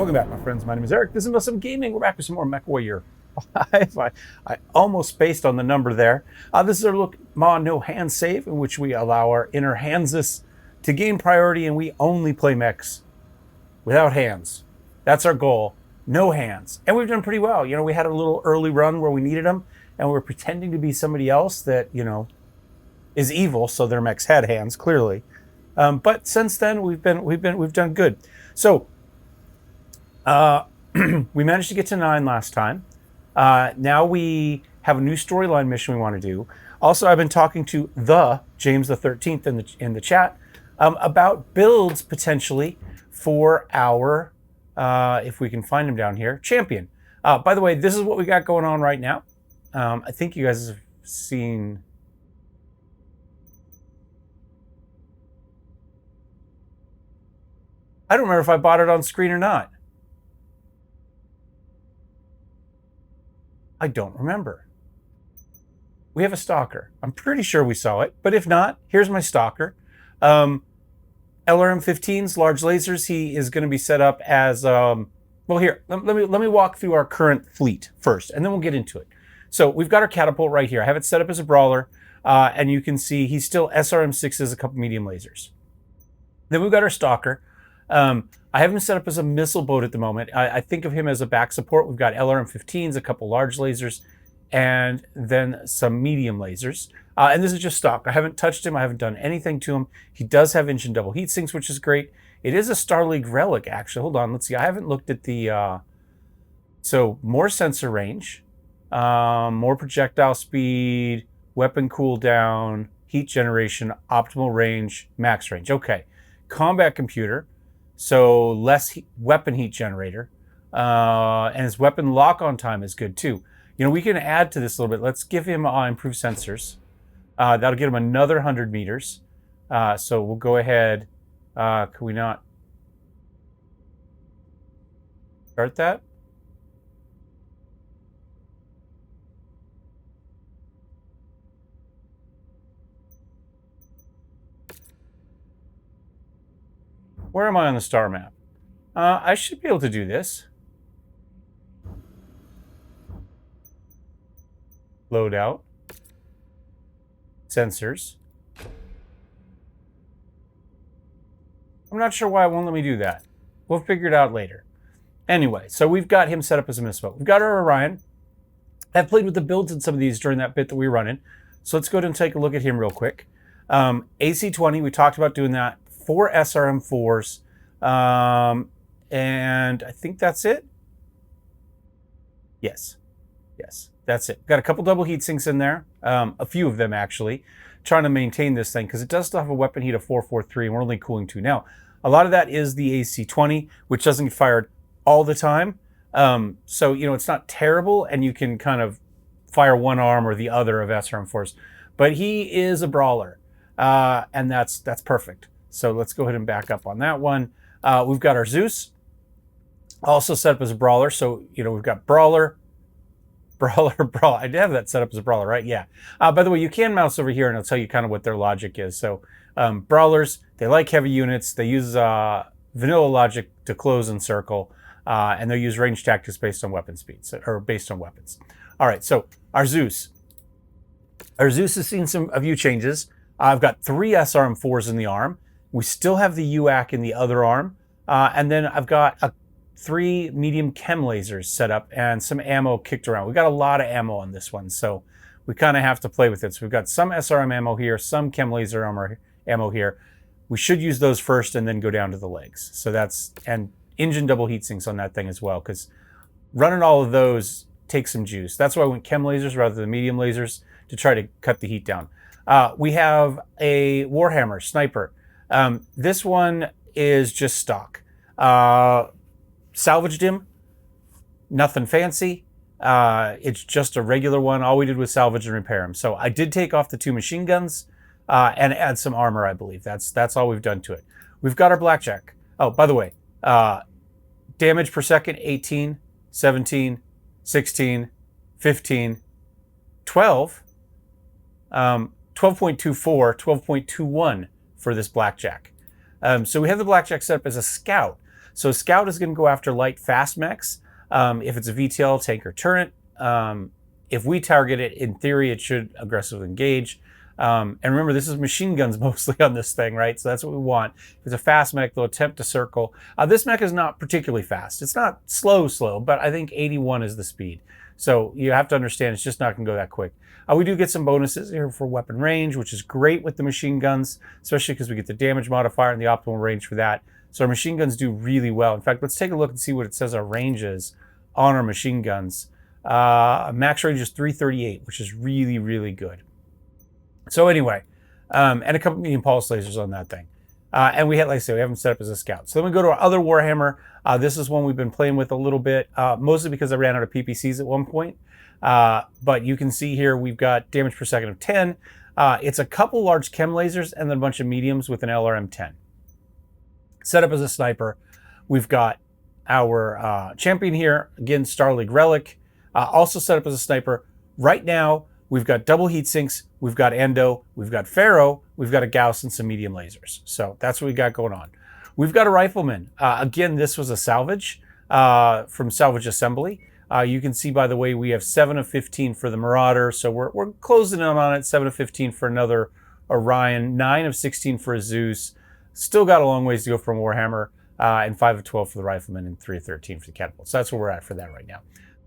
Welcome back, my friends. My name is Eric. This is Muslim Gaming. We're back with some more Mechwarrior 5. I almost spaced on the number there. This is our look no hand save, in which we allow our inner handses to gain priority, and we only play mechs without hands. That's our goal. No hands. And we've done pretty well. You know, we had a little early run where we needed them, and we were pretending to be somebody else that, you know, is evil, so their mechs had hands, clearly. But since then, we've done good. So we managed to get to 9 last time. Now we have a new storyline mission we want to do. Also, I've been talking to the James the 13th in the chat about builds potentially for our, if we can find him down here, champion. By the way, this is what we got going on right now. I think you guys have seen. I don't remember if I bought it on screen or not. I don't remember. We have a Stalker. I'm pretty sure we saw it, but if not, here's my Stalker. LRM-15s, large lasers. He is going to be set up as, well, here, let me walk through our current fleet first, and then we'll get into it. So we've got our catapult right here. I have it set up as a brawler, and you can see he's still SRM-6s, a couple medium lasers. Then we've got our Stalker. I have him set up as a missile boat at the moment. I think of him as a back support. We've got LRM-15s, a couple large lasers, and then some medium lasers. And this is just stock. I haven't touched him. I haven't done anything to him. He does have engine double heat sinks, which is great. It is a Star League relic, actually. Hold on. Let's see. I haven't looked at the... So more sensor range, more projectile speed, weapon cooldown, heat generation, optimal range, max range. Okay. Combat computer. So less weapon heat generator, and his weapon lock-on time is good too. You know, we can add to this a little bit. Let's give him improved sensors. That'll get him another 100 meters. So we'll go ahead. Can we not start that? Where am I on the star map? I should be able to do this. Load out. Sensors. I'm not sure why it won't let me do that. We'll figure it out later. Anyway, so we've got him set up as a missile boat. We've got our Orion. I've played with the builds in some of these during that bit that we were running. So let's go ahead and take a look at him real quick. AC-20, we talked about doing that. 4 SRM-4s, and I think that's it. Yes, that's it. Got a couple double heat sinks in there, a few of them actually, trying to maintain this thing because it does still have a weapon heat of 443, and we're only cooling 2. Now, a lot of that is the AC-20, which doesn't get fired all the time, so you know it's not terrible, and you can kind of fire one arm or the other of SRM-4s, but he is a brawler, and that's perfect. So let's go ahead and back up on that one. We've got our Zeus, also set up as a brawler. So, you know, we've got brawler. I did have that set up as a brawler, right? Yeah. By the way, you can mouse over here and it'll tell you kind of what their logic is. So brawlers, they like heavy units. They use vanilla logic to close and circle. And they'll use range tactics based on weapon speeds, or based on weapons. All right, so our Zeus. Our Zeus has seen some few changes. I've got 3 SRM-4s in the arm. We still have the UAC in the other arm. And then I've got 3 medium chem lasers set up and some ammo kicked around. We've got a lot of ammo on this one, so we kind of have to play with it. So we've got some SRM ammo here, some chem laser ammo here. We should use those first and then go down to the legs. So that's, and engine double heat sinks on that thing as well, because running all of those takes some juice. That's why I went chem lasers rather than medium lasers to try to cut the heat down. We have a Warhammer Sniper. This one is just stock. Salvaged him, nothing fancy. It's just a regular one. All we did was salvage and repair him. So I did take off the 2 machine guns and add some armor, I believe. That's all we've done to it. We've got our Blackjack. Oh, by the way, damage per second, 18, 17, 16, 15, 12, 12.24, 12.21 for this Blackjack. So we have the Blackjack set up as a scout. So Scout is going to go after light fast mechs. If it's a VTL, tank, or turret. If we target it, in theory, it should aggressively engage. And remember, this is machine guns mostly on this thing, right? So that's what we want. If it's a fast mech, they'll attempt to circle. This mech is not particularly fast. It's not slow, but I think 81 is the speed. So you have to understand it's just not going to go that quick. We do get some bonuses here for weapon range, which is great with the machine guns, especially because we get the damage modifier and the optimal range for that. So our machine guns do really well. In fact, let's take a look and see what it says our range is on our machine guns. Max range is 338, which is really, really good. So anyway, and a couple medium pulse lasers on that thing. And we had, like I said, we haven't set up as a scout. So then we go to our other Warhammer. This is one we've been playing with a little bit, mostly because I ran out of PPCs at one point. But you can see here we've got damage per second of 10. It's a couple large chem lasers and then a bunch of mediums with an LRM-10. Set up as a sniper. We've got our champion here, again, Star League Relic. Also set up as a sniper. Right now, we've got double heat sinks, we've got Endo, we've got Pharaoh, we've got a Gauss and some medium lasers. So that's what we got going on. We've got a Rifleman. Again, this was a salvage from Salvage Assembly. You can see, by the way, we have 7 of 15 for the Marauder. So we're closing in on it. 7 of 15 for another Orion, 9 of 16 for a Zeus. Still got a long ways to go from Warhammer, and 5 of 12 for the Rifleman and 3 of 13 for the Catapult. So that's where we're at for that right now.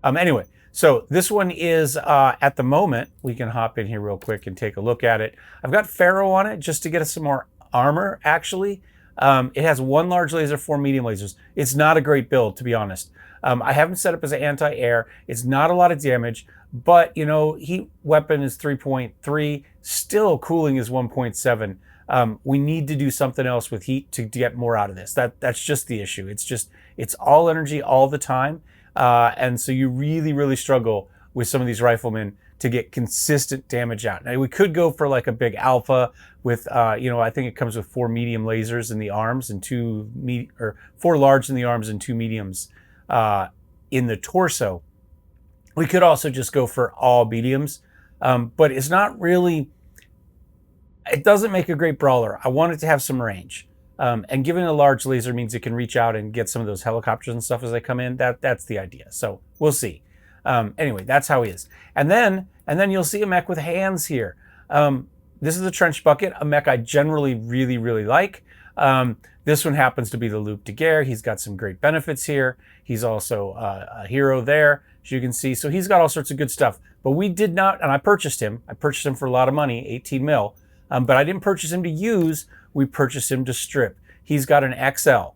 Anyway, so this one is, at the moment, we can hop in here real quick and take a look at it. I've got Pharaoh on it just to get us some more armor, actually. It has 1 large laser, 4 medium lasers. It's not a great build, to be honest. I haven't set up as an anti-air. It's not a lot of damage, but, you know, heat weapon is 3.3. Still, cooling is 1.7. We need to do something else with heat to get more out of this. That's just the issue. It's all energy all the time. And so you really, really struggle with some of these riflemen to get consistent damage out. Now, we could go for like a big alpha with, I think it comes with 4 medium lasers in the arms and 4 large in the arms and 2 mediums in the torso. We could also just go for all mediums, but it's not really, it doesn't make a great brawler. I want it to have some range. And giving a large laser means it can reach out and get some of those helicopters and stuff as they come in. That's the idea. So we'll see. Anyway, that's how he is. And then you'll see a mech with hands here. This is a trench bucket, a mech I generally really, really like. This one happens to be the Loup de Guerre. He's got some great benefits here. He's also a hero there, as you can see. So he's got all sorts of good stuff. But we did not, and I purchased him. I purchased him for a lot of money, 18 mil. But I didn't purchase him to use. We purchased him to strip. He's got an XL.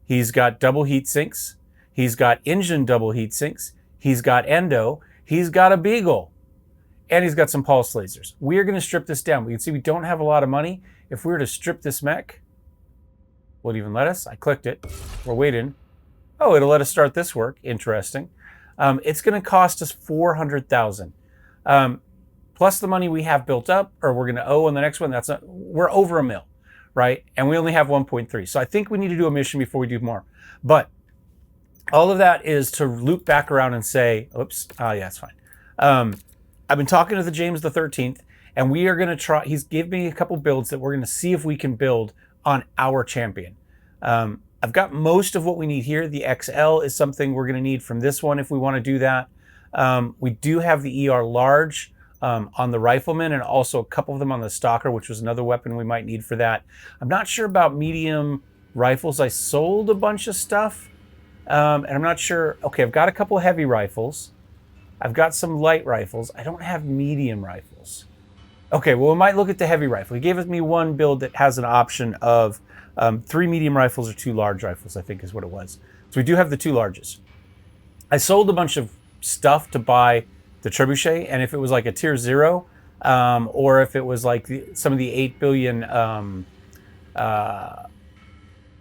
He's got double heat sinks. He's got engine double heat sinks. He's got Endo. He's got a Beagle. And he's got some pulse lasers. We are going to strip this down. We can see we don't have a lot of money. If we were to strip this mech, will it even let us? I clicked it. We're waiting. Oh, it'll let us start this work. Interesting. It's going to cost us $400,000. Plus the money we have built up, or we're going to owe on the next one. We're over $1 million, right? And we only have 1.3. So I think we need to do a mission before we do more. But all of that is to loop back around and say, oops, yeah, it's fine. I've been talking to the James the 13th, and we are going to try, he's given me a couple builds that we're going to see if we can build on our champion. I've got most of what we need here. The XL is something we're going to need from this one if we want to do that. We do have the ER large on the Rifleman, and also a couple of them on the Stalker, which was another weapon we might need for that. I'm not sure about medium rifles. I sold a bunch of stuff, and I'm not sure. Okay, I've got a couple of heavy rifles. I've got some light rifles. I don't have medium rifles. Okay, well, we might look at the heavy rifle. He gave me one build that has an option of 3 medium rifles or 2 large rifles, I think is what it was. So we do have the 2 larges. I sold a bunch of stuff to buy the trebuchet, and if it was like a tier 0, or if it was like some of the 8 billion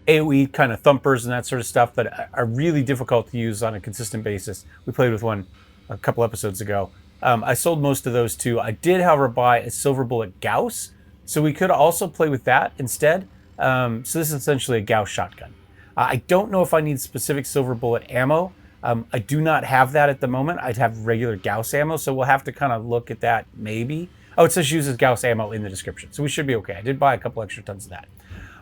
AoE kind of thumpers and that sort of stuff that are really difficult to use on a consistent basis. We played with one a couple episodes ago. I sold most of those too. I did, however, buy a silver bullet Gauss, so we could also play with that instead. So this is essentially a Gauss shotgun. I don't know if I need specific silver bullet ammo. I do not have that at the moment. I'd have regular Gauss ammo, so we'll have to kind of look at that maybe. Oh, it says uses Gauss ammo in the description, so we should be okay. I did buy a couple extra tons of that.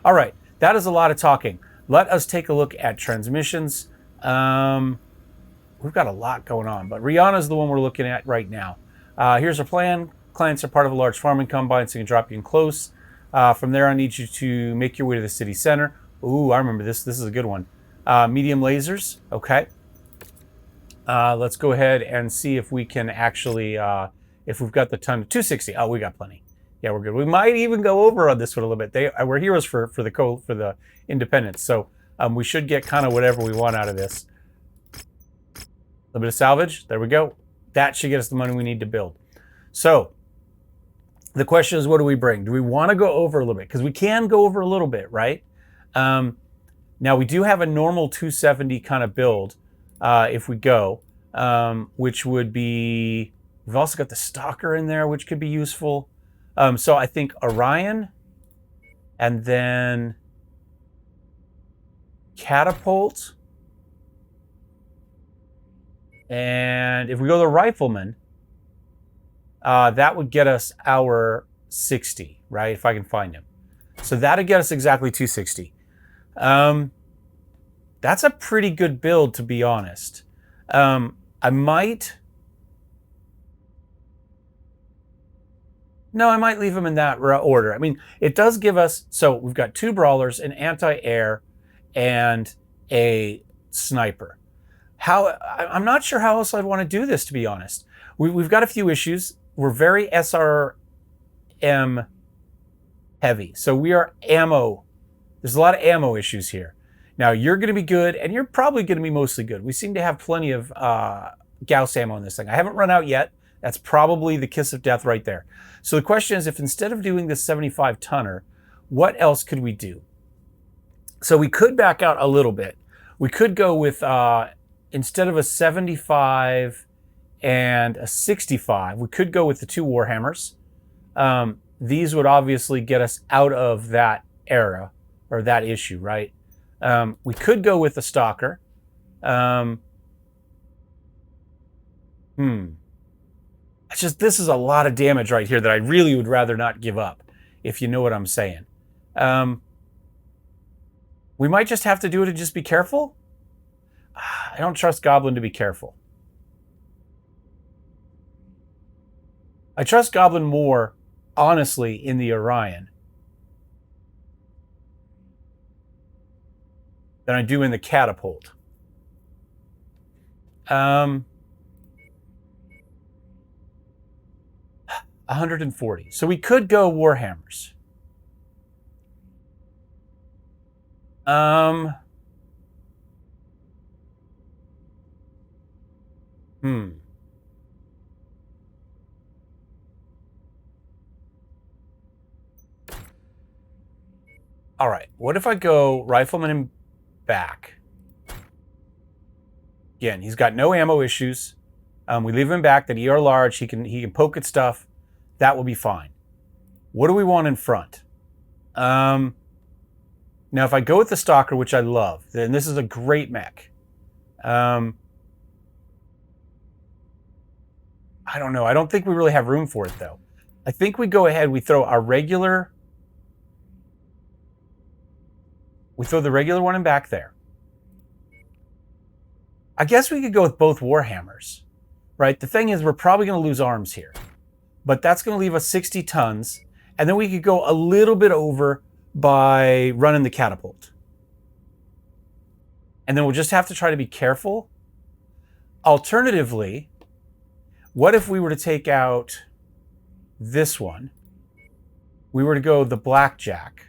All right, that is a lot of talking. Let us take a look at transmissions. We've got a lot going on, but Rihanna's the one we're looking at right now. Here's our plan. Clients are part of a large farming combine, so you can drop you in close. From there, I need you to make your way to the city center. Ooh, I remember this. This is a good one. Medium lasers. Okay. Let's go ahead and see if we can actually, if we've got the ton. 260. Oh, we got plenty. Yeah, we're good. We might even go over on this one a little bit. We're heroes for the independents, so we should get kind of whatever we want out of this. A little bit of salvage. There we go. That should get us the money we need to build. So the question is, what do we bring? Do we want to go over a little bit? Because we can go over a little bit, right? Now, we do have a normal 270 kind of build if we go, which would be... We've also got the Stalker in there, which could be useful. So I think Orion, and then Catapult. And if we go the Rifleman, that would get us our 60, right? If I can find him. So that'd get us exactly 260. That's a pretty good build, to be honest. I might leave them in that order. I mean, it does give us, so we've got 2 brawlers, an anti-air, and a sniper. I'm not sure how else I'd want to do this, to be honest. We've got a few issues. We're very SRM heavy. So we are ammo. There's a lot of ammo issues here. Now, you're going to be good, and you're probably going to be mostly good. We seem to have plenty of Gauss ammo in this thing. I haven't run out yet. That's probably the kiss of death right there. So the question is, if instead of doing this 75-tonner, what else could we do? So we could back out a little bit. We could go with, instead of a 75 and a 65, we could go with the 2 Warhammers. These would obviously get us out of that era, or that issue, right? We could go with the Stalker. This is a lot of damage right here that I really would rather not give up, if you know what I'm saying. We might just have to do it and just be careful. I don't trust Goblin to be careful. I trust Goblin more, honestly, in the Orion than I do in the Catapult. 140. So we could go Warhammers. All right. What if I go Rifleman and back? Again, he's got no ammo issues. We leave him back. That ER large. He can poke at stuff. That will be fine. What do we want in front? Now, if I go with the Stalker, which I love, then this is a great mech. I don't know. I don't think we really have room for it, though. I think we go ahead. We throw our regular. We throw the regular one in back there. I guess we could go with both Warhammers, right? The thing is, we're probably going to lose arms here. But that's going to leave us 60 tons. And then we could go a little bit over by running the Catapult. And then we'll just have to try to be careful. Alternatively, what if we were to take out this one? We were to go the Blackjack.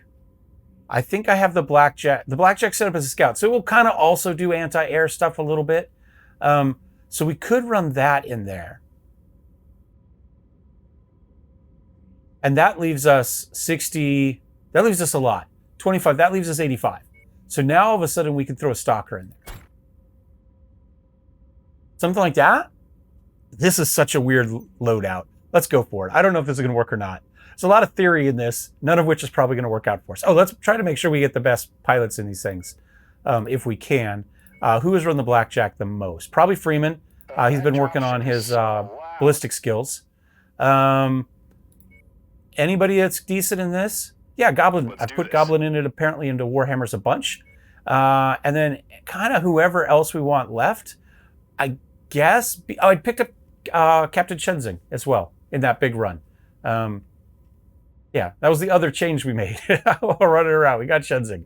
I think I have the Blackjack. The Blackjack set up as a scout. So it will kind of also do anti-air stuff a little bit. So we could run that in there. And that leaves us 60. That leaves us a lot. 25. That leaves us 85. So now all of a sudden we can throw a Stalker in there. Something like that. This is such a weird loadout. Let's go for it. I don't know if this is going to work or not. There's a lot of theory in this, none of which is probably going to work out for us. Oh, let's try to make sure we get the best pilots in these things, if we can. Who has run the Blackjack the most? Probably Freeman. He's been working on his ballistic skills. Anybody that's decent in this? Yeah, Goblin. I put Goblin in it apparently into Warhammers a bunch. And then kind of whoever else we want left, I guess. Oh, I picked up Captain Shenzing as well in that big run. Yeah, that was the other change we made. While running around, we got Shenzing.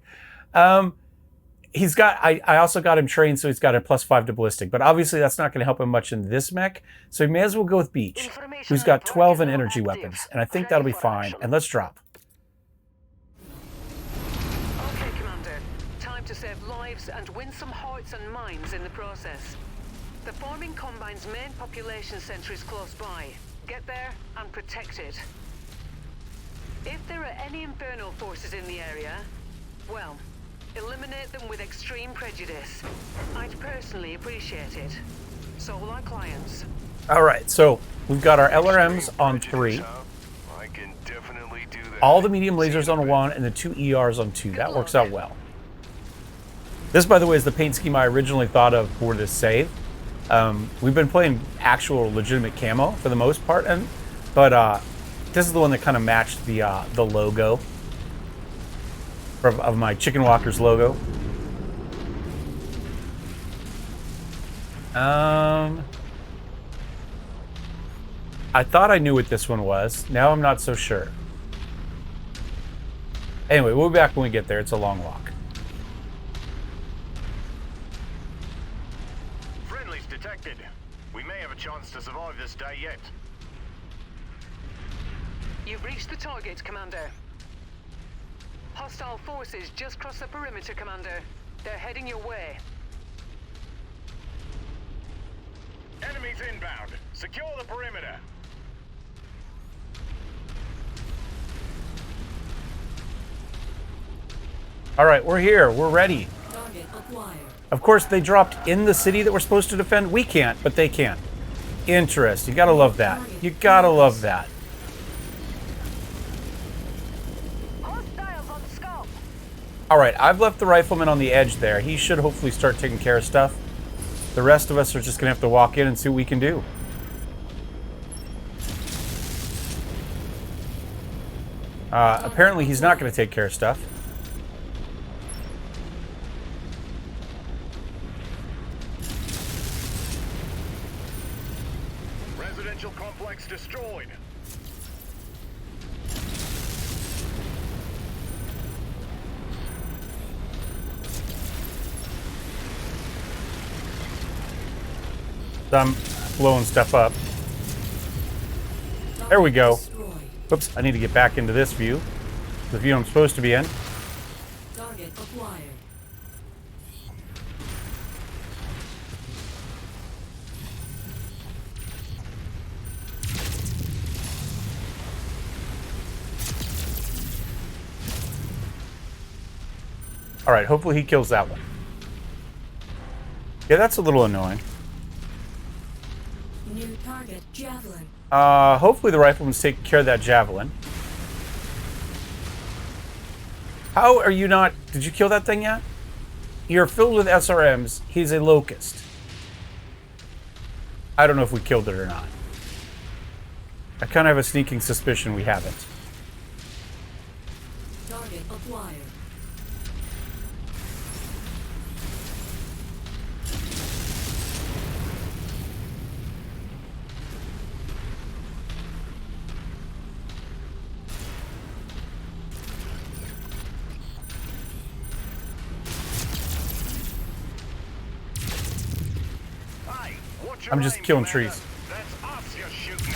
He's got. I also got him trained, so he's got a +5 to ballistic. But obviously, that's not going to help him much in this mech. So we may as well go with Beach, who's got 12 in energy weapons, and I think that'll be fine. And let's drop. Okay, Commander. Time to save lives and win some hearts and minds in the process. The forming Combine's main population center is close by. Get there and protect it. If there are any Inferno forces in the area, well, eliminate them with extreme prejudice. I'd personally appreciate it. So will our clients. All right, so we've got our LRMs on 3. I can definitely do that. All the medium lasers on 1 and the 2 ERs on 2. That works out well. This, by the way, is the paint scheme I originally thought of for this save. We've been playing actual legitimate camo for the most part, but this is the one that kind of matched the logo of my Chicken Walker's logo. I thought I knew what this one was. Now I'm not so sure. Anyway, we'll be back when we get there. It's a long walk. Friendlies detected. We may have a chance to survive this day yet. You've reached the target, Commander. Hostile forces just crossed the perimeter, Commander. They're heading your way. Enemies inbound. Secure the perimeter. All right, we're here. We're ready. Target acquired. Of course, they dropped in the city that we're supposed to defend. We can't, but they can. Interesting. You gotta love that. You gotta love that. Hostiles on scope. All right, I've left the Rifleman on the edge there. He should hopefully start taking care of stuff. The rest of us are just gonna have to walk in and see what we can do. Apparently, he's not gonna take care of stuff. Residential complex destroyed. I'm blowing stuff up. There we go. Whoops, I need to get back into this view. The view I'm supposed to be in. Target acquired. All right, hopefully he kills that one. Yeah, that's a little annoying. New target, Javelin. Hopefully the Rifleman's taking care of that Javelin. How are you not... Did you kill that thing yet? You're filled with SRMs. He's a Locust. I don't know if we killed it or not. I kind of have a sneaking suspicion we haven't. Target acquired. I'm just killing trees. That's us you're shooting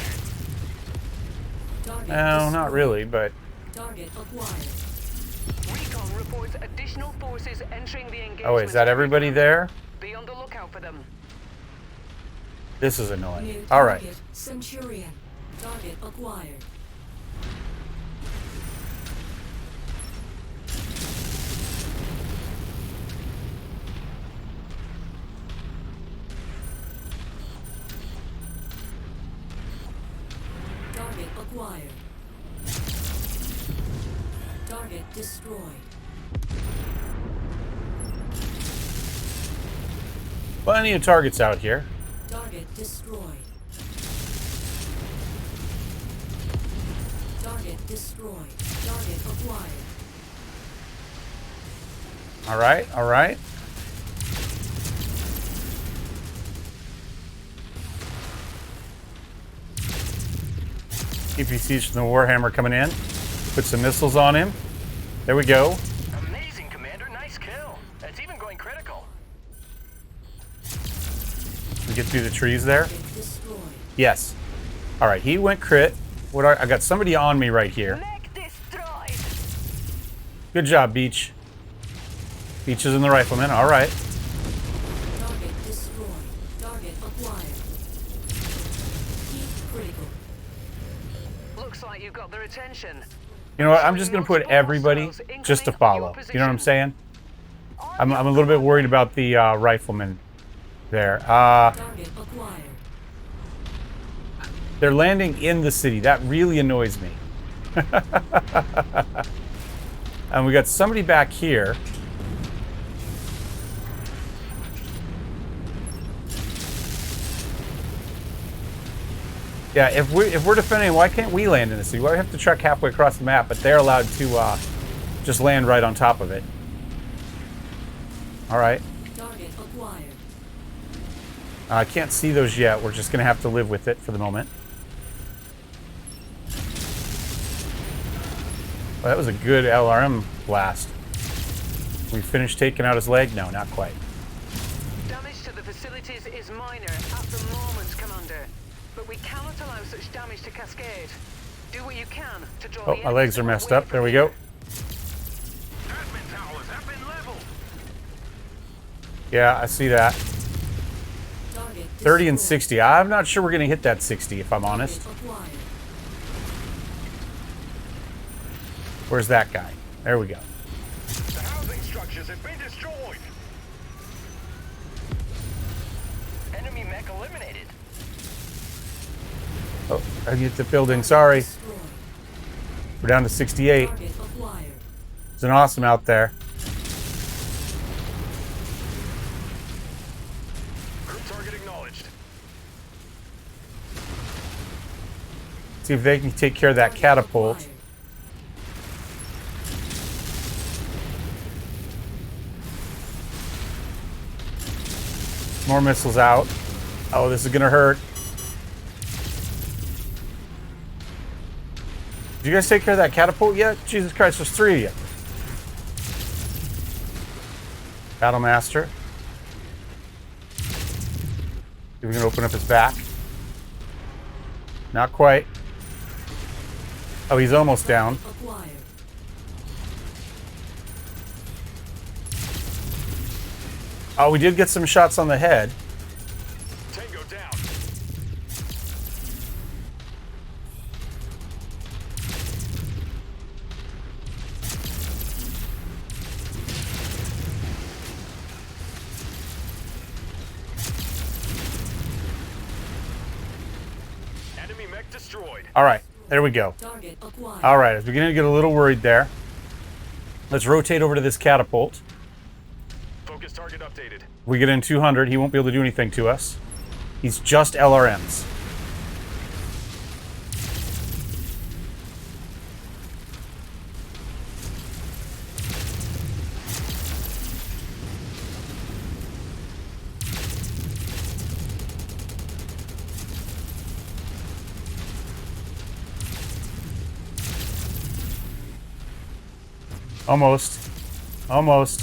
at. No, not really, but... Target acquired. Recon reports additional forces entering the engagement. Oh, is that everybody there? Be on the lookout for them. This is annoying. New All right. target, Centurion. Target acquired. Target acquired. Target destroyed. Plenty of targets out here. Target destroyed. Target destroyed. Target acquired. All right, all right. EPCs from the Warhammer coming in. Put some missiles on him. There we go. Amazing, Commander. Nice kill. It's even going critical. We get through the trees there. Yes. All right, he went crit. I got somebody on me right here. Good job, Beach. Beach is in the Rifleman. All right. Target destroyed. Target acquired. Heat critical. Looks like you've got their attention. You know what? I'm just going to put everybody just to follow. You know what I'm saying? I'm a little bit worried about the Rifleman there. Target acquired. They're landing in the city. That really annoys me. And we got somebody back here. Yeah, if we're defending, why can't we land in the city? Why do we have to trek halfway across the map, but they're allowed to just land right on top of it? All right. Target acquired. I can't see those yet. We're just going to have to live with it for the moment. Well, that was a good LRM blast. We finished taking out his leg? No, not quite. Damage to the facilities is minor at the moment, Commander. But we cannot allow such damage to cascade. Do what you can to draw Oh, the my legs are enemy messed away up. from There we here. go. Admin towers have been leveled. Yeah, I see that. Target 30 and destroyed. 60. I'm not sure we're going to hit that 60, if I'm honest. Target acquired. Where's that guy? There we go. The housing structures have been destroyed. Enemy mech eliminated. Oh, I get the building. Sorry. Destroyed. We're down to 68. Target acquired. It's an awesome out there. Crew target acknowledged. See if they can take care of that Target catapult. acquired. More missiles out. Oh, this is going to hurt. Did you guys take care of that catapult yet? Jesus Christ, there's 3 of you. Battlemaster. See if we can open up his back. Not quite. Oh, he's almost down. Acquired. Oh, we did get some shots on the head. Tango down. Enemy mech destroyed. All right, there we go. Target acquired. All right, I was beginning to get a little worried there. Let's rotate over to this catapult. Focus target updated. We get in 200, he won't be able to do anything to us. He's just LRMs. Almost. Almost.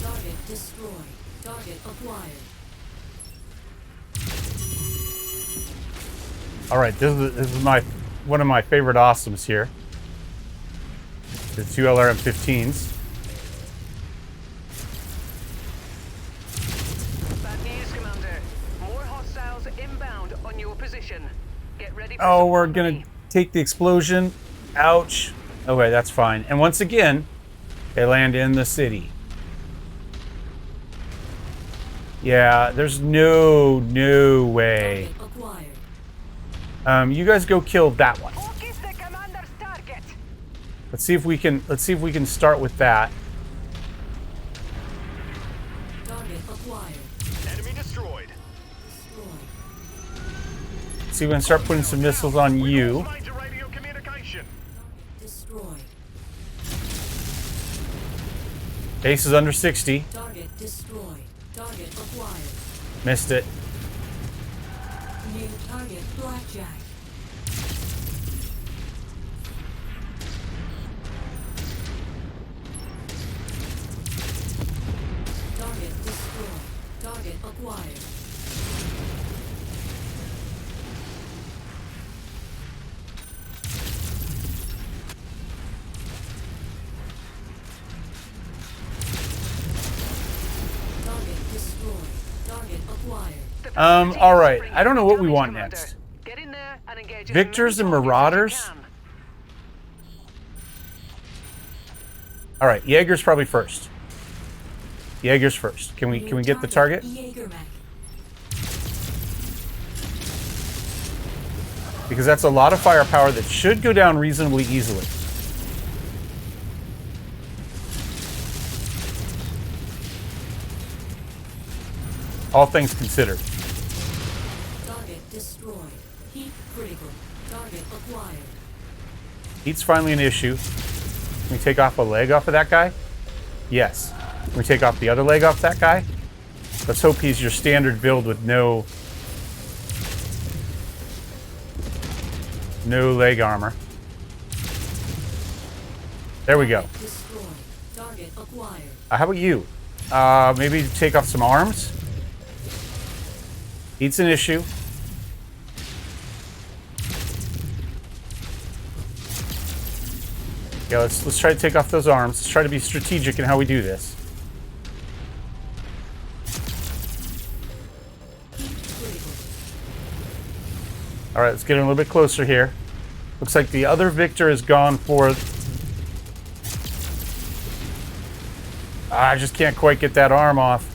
Target destroyed. Target acquired. All right, this is one of my favorite awesomes here. The 2 LRM-15s. Bad news, Commander. More hostiles inbound on your position. Get ready for Oh, some we're company. gonna take the explosion. Ouch. Okay, that's fine. And once again, they land in the city. Yeah, there's no way. Target acquired. You guys go kill that one. Focus the commander's target. Let's see if we can start with that. Target acquired. Enemy destroyed. Destroyed. See, we're gonna start putting some missiles on you. Major radio communication. Destroyed. Base is under 60. Target destroyed. Target acquired. Missed it. New target Blackjack. Target destroyed. Target acquired. Target destroyed. Target acquired. All right. I don't know what we Damage, want Commander. next. Get in there and engage as Victors many and targets as you Marauders? can. All right, Jaeger's probably first. Jaeger's first. Can we get the target? Jaeger mech. Because that's a lot of firepower that should go down reasonably easily. All things considered. Target destroyed. Heat critical. Target acquired. Heat's finally an issue. Can we take off a leg off of that guy? Yes. Can we take off the other leg off that guy? Let's hope he's your standard build with no leg armor. There we go. Destroyed. Target acquired. How about you? Maybe take off some arms? Heat's an issue. Yeah, let's try to take off those arms. Let's try to be strategic in how we do this. Heat critical. All right, let's get a little bit closer here. Looks like the other victor is gone for... I just can't quite get that arm off.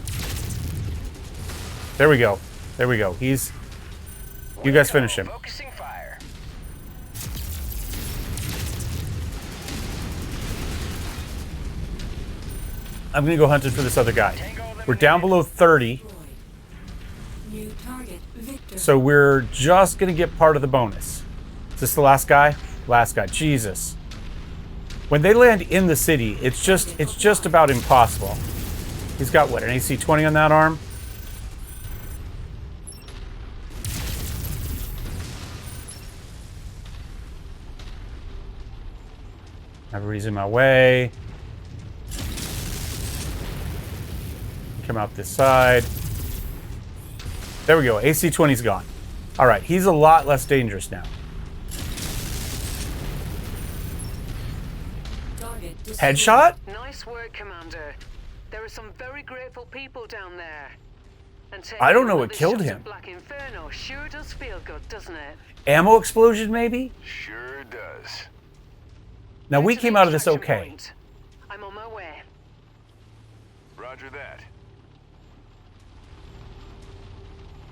There we go. There we go. He's... You guys finish him. Focusing fire. I'm going to go hunting for this other guy. We're down below 30, Destroyed. New target Victor. so we're just going to get part of the bonus. Is this the last guy? Last guy. Jesus. When they land in the city, it's just about impossible. He's got, what, an AC 20 on that arm? Everybody's in my way. Come out this side. There we go. AC 20's gone. All right, he's a lot less dangerous now. Target destroyed. Headshot? Nice work, Commander. There are some very grateful people down there. And I don't know taking what another killed shot him. at Black Inferno sure does feel good, doesn't it? Ammo explosion, maybe? Sure does. Now, we Head to came the out of this extraction okay. point. I'm on my way. Roger that.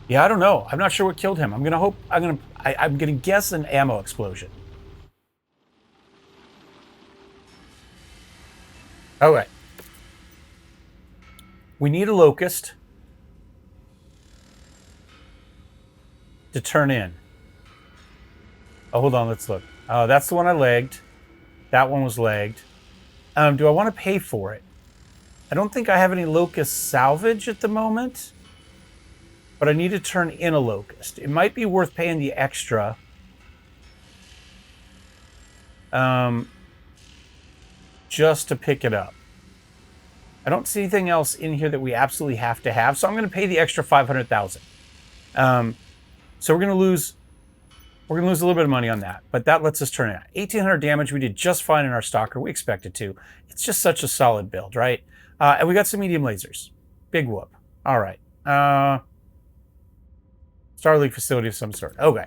Yeah, I don't know. I'm not sure what killed him. I'm gonna guess an ammo explosion. All right. We need a locust to turn in. Oh, hold on. Let's look. Oh, that's the one I legged. That one was legged. Do I want to pay for it? I don't think I have any locust salvage at the moment. But I need to turn in a locust. It might be worth paying the extra. Just to pick it up. I don't see anything else in here that we absolutely have to have, so I'm going to pay the extra 500,000. So we're going to lose a little bit of money on that, but that lets us turn it out. 1,800 damage. We did just fine in our Stalker. We expected to. It's just such a solid build, right? And we got some medium lasers. Big whoop. All right. Star League facility of some sort. Okay.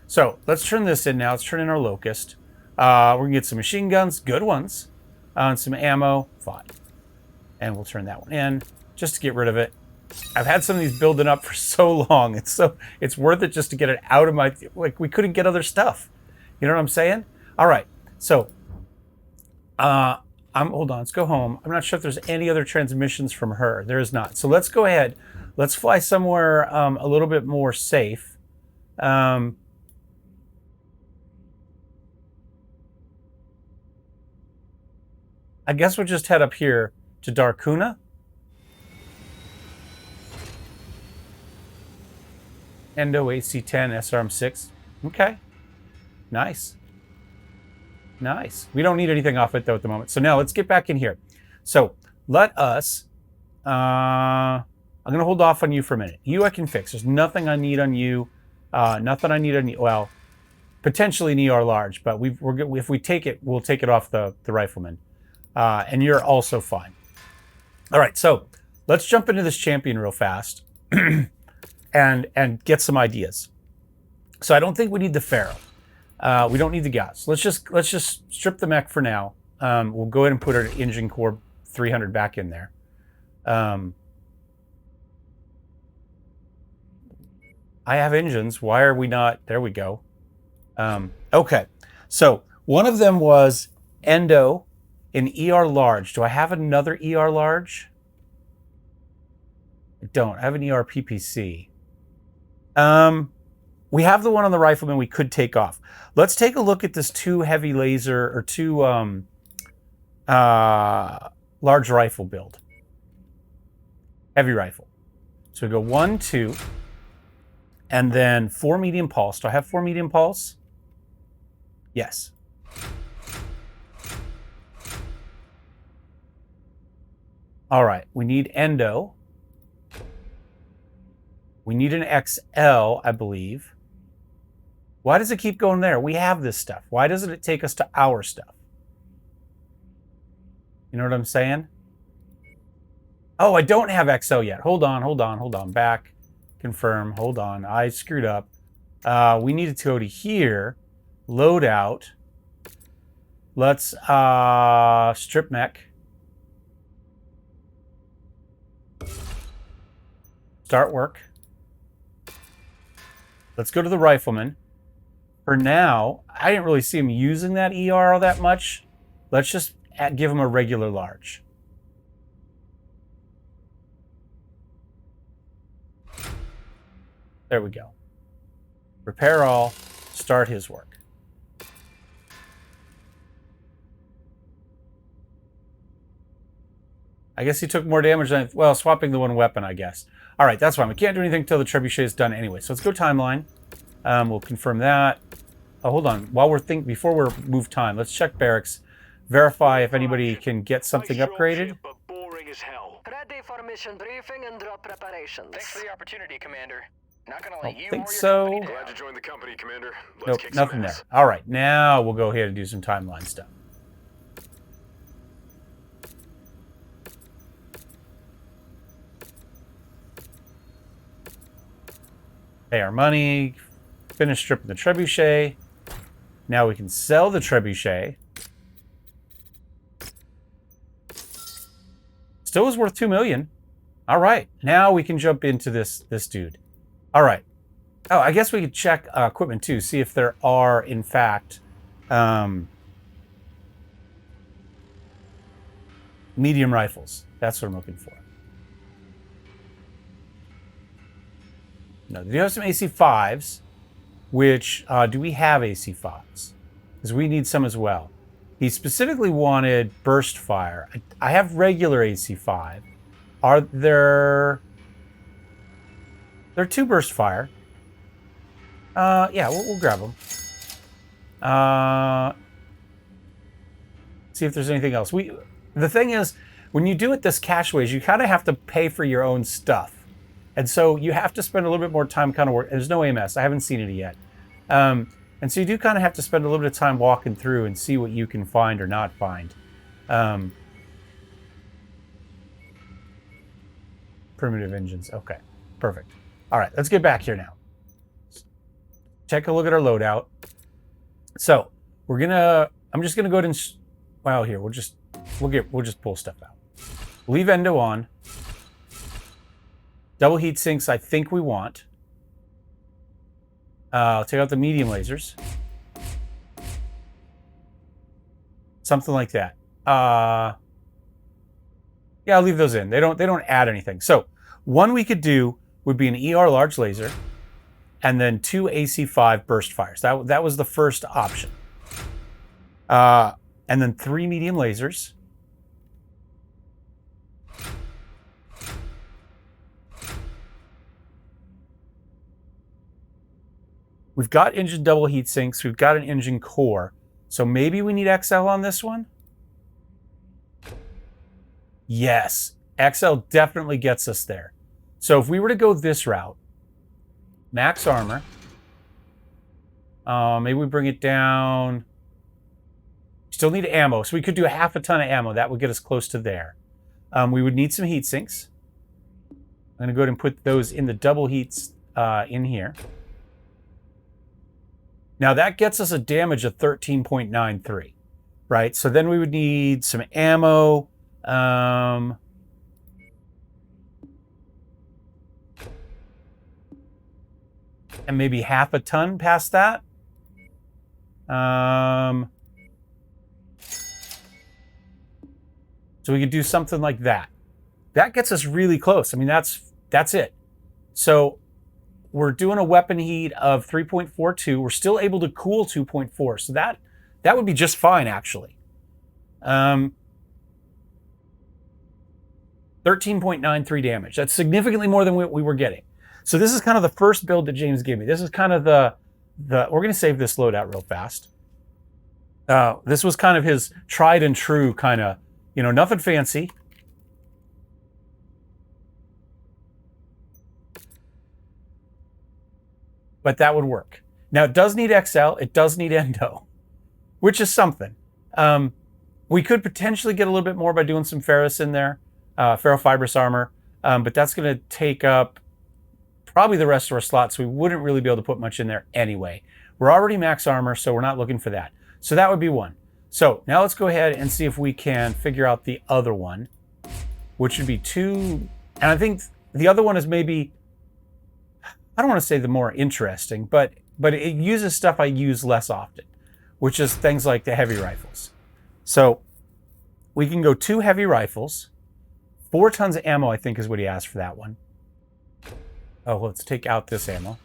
So let's turn this in now. Let's turn in our locust. We're going to get some machine guns, good ones, and some ammo, fine. And we'll turn that one in just to get rid of it. I've had some of these building up for so long. It's worth it just to get it out of my, like, we couldn't get other stuff. You know what I'm saying? All right. So, hold on, let's go home. I'm not sure if there's any other transmissions from her. There is not. So let's go ahead. Let's fly somewhere a little bit more safe. I guess we'll just head up here to Darkuna. Endo AC-10, SRM-6. Okay. Nice. Nice. We don't need anything off it, though, at the moment. So now let's get back in here. So let us... I'm going to hold off on you for a minute. You I can fix. There's nothing I need on you. Nothing I need on you. Well, potentially an ER large, but if we take it, we'll take it off the Rifleman. And you're also fine. All right, so let's jump into this champion real fast and get some ideas. So I don't think we need the Pharaoh. We don't need the gas. Let's just strip the mech for now. We'll go ahead and put our engine core 300 back in there. I have engines. Why are we not? There we go. Okay. So one of them was Endo in ER large. Do I have another ER large? I don't. I have an ER PPC. We have the one on the Rifleman we could take off. Let's take a look at this two heavy laser or two large rifle build. Heavy rifle. So we go 1, 2, and then 4 medium pulse. Do I have 4 medium pulse? Yes. All right, we need Endo. We need an XL, I believe. Why does it keep going there? We have this stuff. Why doesn't it take us to our stuff? You know what I'm saying? Oh, I don't have XL yet. Hold on. Back. Confirm. Hold on. I screwed up. We needed to go to here. Load out. Let's strip mech. Start work. Let's go to the Rifleman. For now, I didn't really see him using that ER all that much. Let's just give him a regular large. There we go. Repair all. Start his work. I guess he took more damage than... Well, swapping the one weapon, I guess. All right, that's fine. We can't do anything until the trebuchet is done anyway. So let's go timeline. We'll confirm that. Oh, hold on. Before we move time, let's check barracks. Verify if anybody can get something upgraded. But boring as hell. Ready for mission briefing and drop preparations. Thanks for the opportunity, Commander. Not gonna let you or think your so. company down. Glad to join the company, Commander. Let's Nope, kick some nothing there. ass. All right, now we'll go ahead and do some timeline stuff. Pay our money. Finish stripping the trebuchet. Now we can sell the trebuchet. Still was worth 2 million. All right, now we can jump into this dude. All right. Oh, I guess we could check equipment too, see if there are, in fact, medium rifles. That's what I'm looking for. No, do you have some AC-5s? Which, do we have AC-5s? Because we need some as well. He specifically wanted burst fire. I have regular AC-5. Are there... There are 2 burst fire. Yeah, we'll grab them. See if there's anything else. The thing is, when you do it this cash-ways, you kind of have to pay for your own stuff. And so you have to spend a little bit more time kind of work. There's no AMS. I haven't seen it yet. And so you do kind of have to spend a little bit of time walking through and see what you can find or not find. Primitive engines. Okay, perfect. All right, let's get back here now. Take a look at our loadout. So I'm just gonna go ahead and, well, here we'll just pull stuff out. Leave Endo on. Double heat sinks, I think we want. I'll take out the medium lasers. Something like that. Yeah, I'll leave those in. They don't add anything. So one we could do would be an ER large laser, and then 2 AC-5 burst fires. That was the first option. And then 3 medium lasers. We've got engine double heat sinks. We've got an engine core. So maybe we need XL on this one? Yes, XL definitely gets us there. So if we were to go this route, max armor, maybe we bring it down. Still need ammo, so we could do a half a ton of ammo. That would get us close to there. We would need some heat sinks. I'm going to go ahead and put those in the double heats in here. Now that gets us a damage of 13.93, right? So then we would need some ammo. And maybe half a ton past that. So we could do something like that. That gets us really close. I mean, that's it. So we're doing a weapon heat of 3.42. We're still able to cool 2.4. So that would be just fine, actually. 13.93 damage. That's significantly more than what we were getting. So this is kind of the first build that James gave me. This is kind of the we're going to save this loadout real fast. This was kind of his tried and true kind of, nothing fancy. But that would work. Now, it does need XL. It does need Endo, which is something. We could potentially get a little bit more by doing some ferrous in there, ferrofibrous armor, but that's going to take up probably the rest of our slots, so we wouldn't really be able to put much in there anyway. We're already max armor, so we're not looking for that. So that would be one. So now let's go ahead and see if we can figure out the other one, which would be 2. And I think the other one is maybe, I don't want to say the more interesting, but it uses stuff I use less often, which is things like the heavy rifles. So we can go 2 heavy rifles, 4 tons of ammo, I think is what he asked for that one. Oh, let's take out this ammo.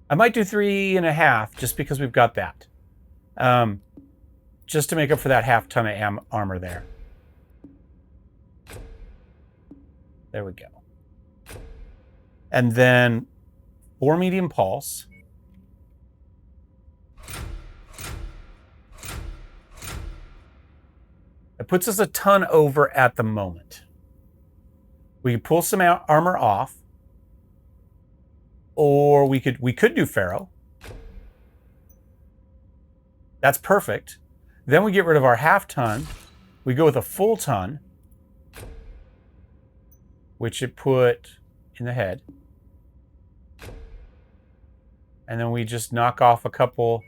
I might do 3.5 just because we've got that. Just to make up for that half ton of armor there. There we go. And then 4 medium pulse. It puts us a ton over at the moment. We could pull some armor off. Or we could do Ferro. That's perfect. Then we get rid of our half ton. We go with a full ton, which it put in the head. And then we just knock off a couple.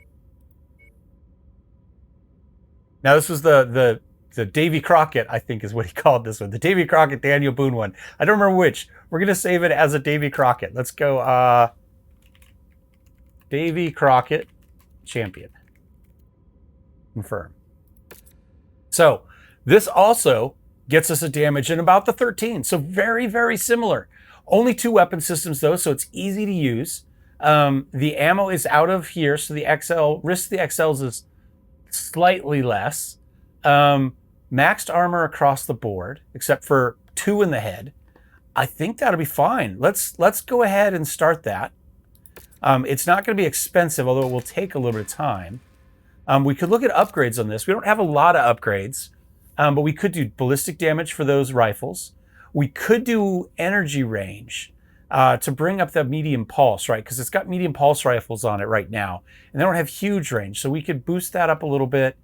Now this was the Davy Crockett, I think is what he called this one. The Davy Crockett Daniel Boone one. I don't remember which. We're going to save it as a Davy Crockett. Let's go Davy Crockett champion. Confirm. So this also gets us a damage in about the 13. So very, very similar. Only 2 weapon systems though, so it's easy to use. The ammo is out of here, so the risk of the XLs is slightly less. Maxed armor across the board, except for 2 in the head. I think that'll be fine. Let's go ahead and start that. It's not going to be expensive, although it will take a little bit of time. We could look at upgrades on this. We don't have a lot of upgrades, but we could do ballistic damage for those rifles. We could do energy range to bring up the medium pulse, right? Because it's got medium pulse rifles on it right now, and they don't have huge range, so we could boost that up a little bit.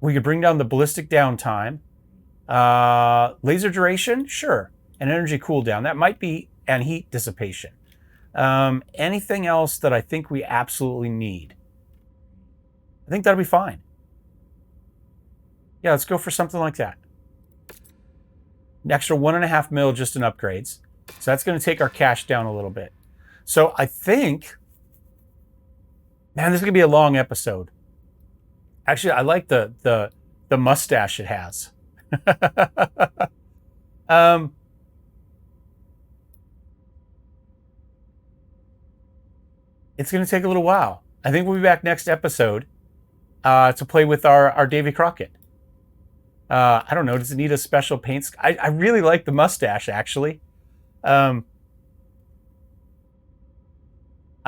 We could bring down the ballistic downtime. Laser duration, sure. And energy cooldown, that might be, and heat dissipation. Anything else that I think we absolutely need? I think that'll be fine. Yeah, let's go for something like that. An extra 1.5 mil just in upgrades. So that's going to take our cash down a little bit. So I think, man, this is going to be a long episode. Actually, I like the mustache it has. It's going to take a little while. I think we'll be back next episode to play with our Davy Crockett. I don't know. Does it need a special paint? I really like the mustache, actually. I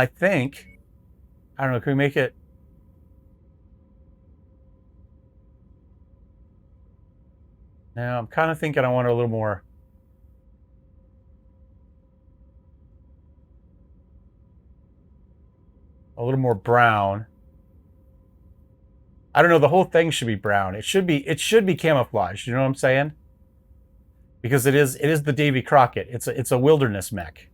think... I don't know. Can we make it... No, I'm kind of thinking I want a little more... A little more brown. I don't know. The whole thing should be brown. It should be camouflage. You know what I'm saying? Because it is the Davy Crockett. It's a wilderness mech.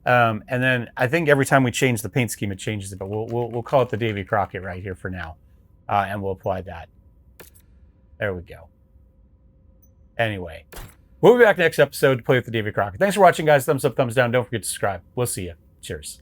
And then I think every time we change the paint scheme, it changes it. But we'll call it the Davy Crockett right here for now, and we'll apply that. There we go. Anyway, we'll be back next episode to play with the Davy Crockett. Thanks for watching, guys. Thumbs up, thumbs down. Don't forget to subscribe. We'll see you. Cheers.